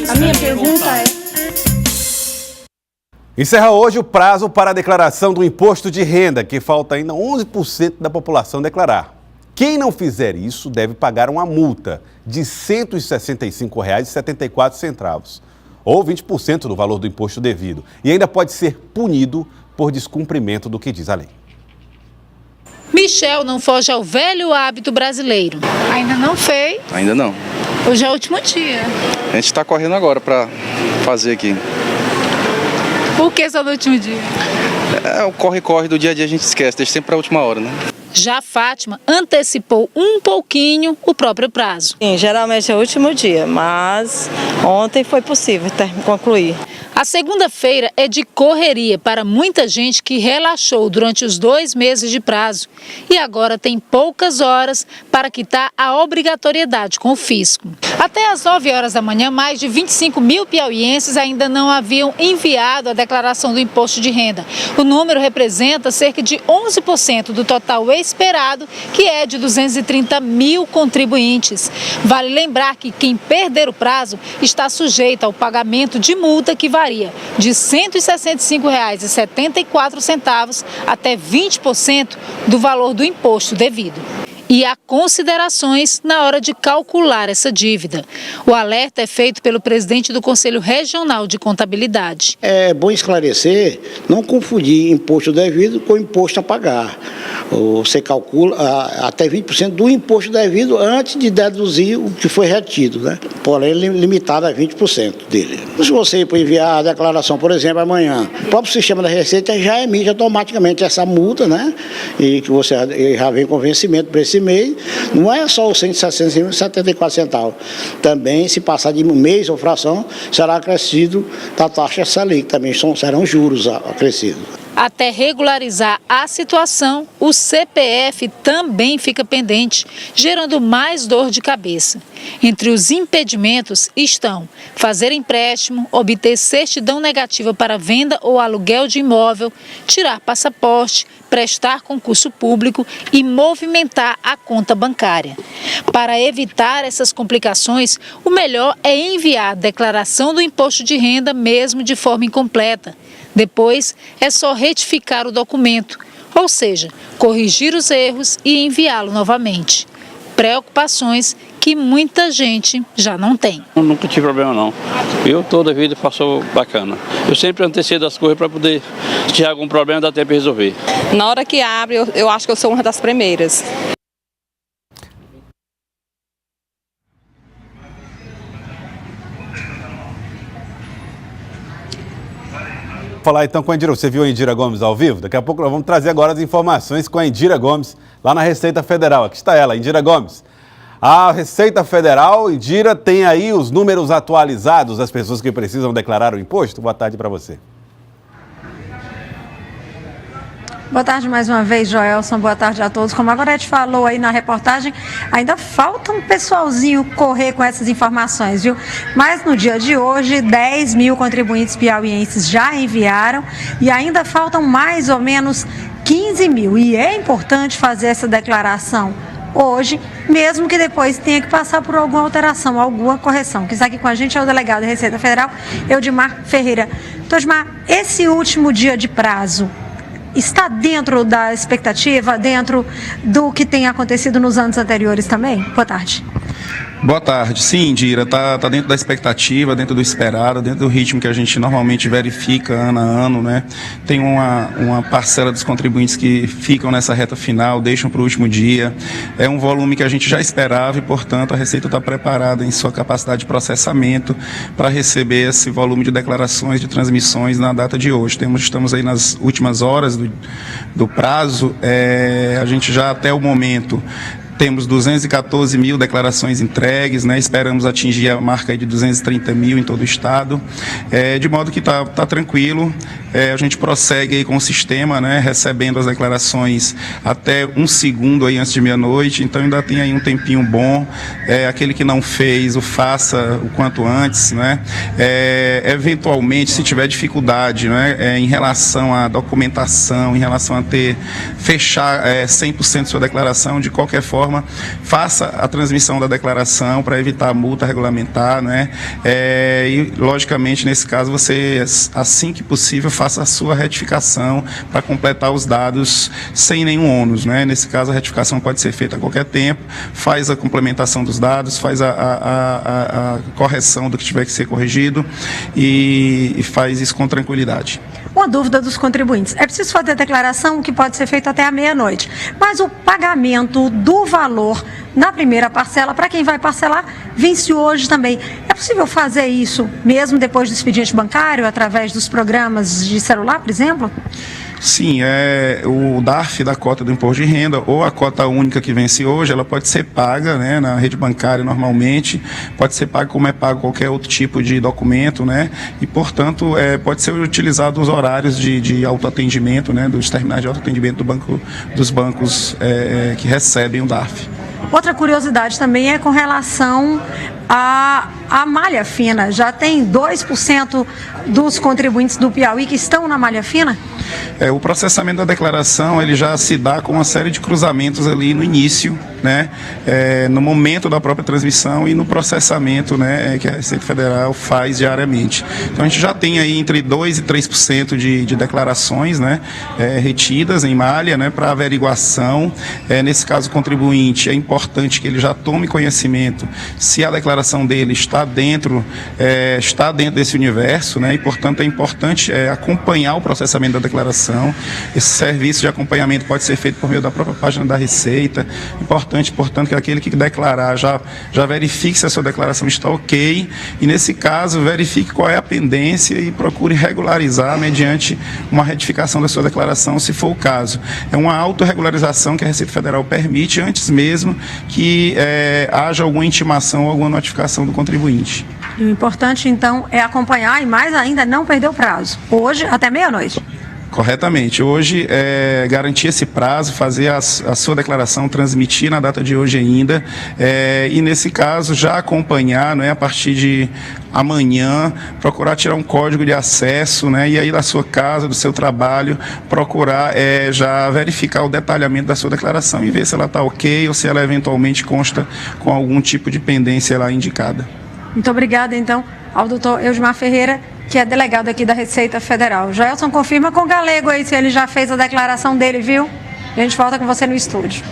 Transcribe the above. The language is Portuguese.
A minha pergunta é... Encerra hoje o prazo para a declaração do imposto de renda, que falta ainda 11% da população declarar. Quem não fizer isso deve pagar uma multa de R$ 165,74, ou 20% do valor do imposto devido, e ainda pode ser punido por descumprimento do que diz a lei. Michel não foge ao velho hábito brasileiro. Ainda não fez? Ainda não. Hoje é o último dia. A gente está correndo agora para fazer aqui. Por que só no último dia? É o corre-corre do dia a dia, a gente esquece, deixa sempre para a última hora, né? Já Fátima antecipou um pouquinho o próprio prazo. Sim, geralmente é o último dia, mas ontem foi possível concluir. A segunda-feira é de correria para muita gente que relaxou durante os 2 meses de prazo e agora tem poucas horas para quitar a obrigatoriedade com o fisco. Até às 9 horas da manhã, mais de 25 mil piauienses ainda não haviam enviado a declaração do imposto de renda. O número representa cerca de 11% do total esperado, que é de 230 mil contribuintes. Vale lembrar que quem perder o prazo está sujeito ao pagamento de multa que varia de R$ 165,74 até 20% do valor do imposto devido. E há considerações na hora de calcular essa dívida. O alerta é feito pelo presidente do Conselho Regional de Contabilidade. É bom esclarecer, não confundir imposto devido com imposto a pagar. Você calcula até 20% do imposto devido antes de deduzir o que foi retido, né? Porém, limitado a 20% dele. Se você for enviar a declaração, por exemplo, amanhã, o próprio sistema da Receita já emite automaticamente essa multa, né? E que você já vem com vencimento para esse mês. Não é só os R$ 164,74. Também, se passar de um mês ou fração, será acrescido da taxa Selic, também serão juros acrescidos. Até regularizar a situação, o CPF também fica pendente, gerando mais dor de cabeça. Entre os impedimentos estão fazer empréstimo, obter certidão negativa para venda ou aluguel de imóvel, tirar passaporte, prestar concurso público e movimentar a conta bancária. Para evitar essas complicações, o melhor é enviar a declaração do imposto de renda mesmo de forma incompleta. Depois, é só retificar o documento, ou seja, corrigir os erros e enviá-lo novamente. Preocupações que muita gente já não tem. Eu nunca tive problema, não. Eu toda a vida faço bacana. Eu sempre antecedo as coisas para poder, se tiver algum problema, dá tempo de resolver. Na hora que abre, eu acho que eu sou uma das primeiras. Falar então com a Indira. Você viu a Indira Gomes ao vivo? Daqui a pouco nós vamos trazer agora as informações com a Indira Gomes, lá na Receita Federal. Aqui está ela, Indira Gomes. A Receita Federal, Indira, tem aí os números atualizados das pessoas que precisam declarar o imposto? Boa tarde para você. Boa tarde mais uma vez, Joelson. Boa tarde a todos. Como a Gorete falou aí na reportagem, ainda falta um pessoalzinho correr com essas informações, viu? Mas no dia de hoje, 10 mil contribuintes piauienses já enviaram e ainda faltam mais ou menos 15 mil. E é importante fazer essa declaração hoje, mesmo que depois tenha que passar por alguma alteração, alguma correção. Quem está aqui com a gente é o delegado da Receita Federal, Eudimar Ferreira. Eudimar, esse último dia de prazo está dentro da expectativa, dentro do que tem acontecido nos anos anteriores também? Boa tarde. Boa tarde. Sim, Indira, está dentro da expectativa, dentro do esperado, dentro do ritmo que a gente normalmente verifica ano a ano, né? Tem uma parcela dos contribuintes que ficam nessa reta final, deixam para o último dia. É um volume que a gente já esperava e, portanto, a Receita está preparada em sua capacidade de processamento para receber esse volume de declarações, de transmissões na data de hoje. Estamos aí nas últimas horas do prazo. A gente já até o momento temos 214 mil declarações entregues, né? Esperamos atingir a marca aí de 230 mil em todo o estado, de modo que está tranquilo. A gente prossegue aí com o sistema, né? Recebendo as declarações até um segundo aí antes de meia-noite, então ainda tem aí um tempinho bom. Aquele que não fez, o faça o quanto antes, né? Eventualmente, se tiver dificuldade, né? Em relação à documentação, em relação a fechar 100% sua declaração, de qualquer forma, forma, faça a transmissão da declaração para evitar multa regulamentar, né? E, logicamente, nesse caso, você, assim que possível, faça a sua retificação para completar os dados sem nenhum ônus, né? Nesse caso, a retificação pode ser feita a qualquer tempo, faz a complementação dos dados, faz a correção do que tiver que ser corrigido e faz isso com tranquilidade. Uma dúvida dos contribuintes. É preciso fazer a declaração que pode ser feita até a meia-noite, mas o pagamento do valor na primeira parcela, para quem vai parcelar, vence hoje também. É possível fazer isso mesmo depois do expediente bancário, através dos programas de celular, por exemplo? Sim, o DARF da cota do imposto de renda ou a cota única que vence hoje, ela pode ser paga, né, na rede bancária normalmente, pode ser paga como é pago qualquer outro tipo de documento, né, e portanto pode ser utilizado os horários de autoatendimento, né, dos terminais de autoatendimento dos bancos que recebem o DARF. Outra curiosidade também é com relação à malha fina. Já tem 2% dos contribuintes do Piauí que estão na malha fina? O processamento da declaração ele já se dá com uma série de cruzamentos ali no início, né, no momento da própria transmissão e no processamento, né, que a Receita Federal faz diariamente. Então a gente já tem aí entre 2% e 3% de declarações, né, retidas em malha, né, para averiguação. Nesse caso, o contribuinte, é importante que ele já tome conhecimento se a declaração dele está dentro desse universo, né, e portanto é importante acompanhar o processamento da declaração. Esse serviço de acompanhamento pode ser feito por meio da própria página da Receita. Importante, portanto, que aquele que declarar já verifique se a sua declaração está ok e, nesse caso, verifique qual é a pendência e procure regularizar mediante uma retificação da sua declaração, se for o caso. É uma autorregularização que a Receita Federal permite antes mesmo que haja alguma intimação ou alguma notificação do contribuinte. E o importante, então, é acompanhar e, mais ainda, não perder o prazo. Hoje, até meia-noite. Corretamente. Hoje, garantir esse prazo, fazer a sua declaração, transmitir na data de hoje ainda, e nesse caso já acompanhar, né, a partir de amanhã, procurar tirar um código de acesso, né, e aí da sua casa, do seu trabalho, procurar já verificar o detalhamento da sua declaração e ver se ela está ok ou se ela eventualmente consta com algum tipo de pendência lá indicada. Muito obrigada, então, ao doutor Eudmar Ferreira, que é delegado aqui da Receita Federal. Joelson, confirma com o Galego aí se ele já fez a declaração dele, viu? A gente volta com você no estúdio.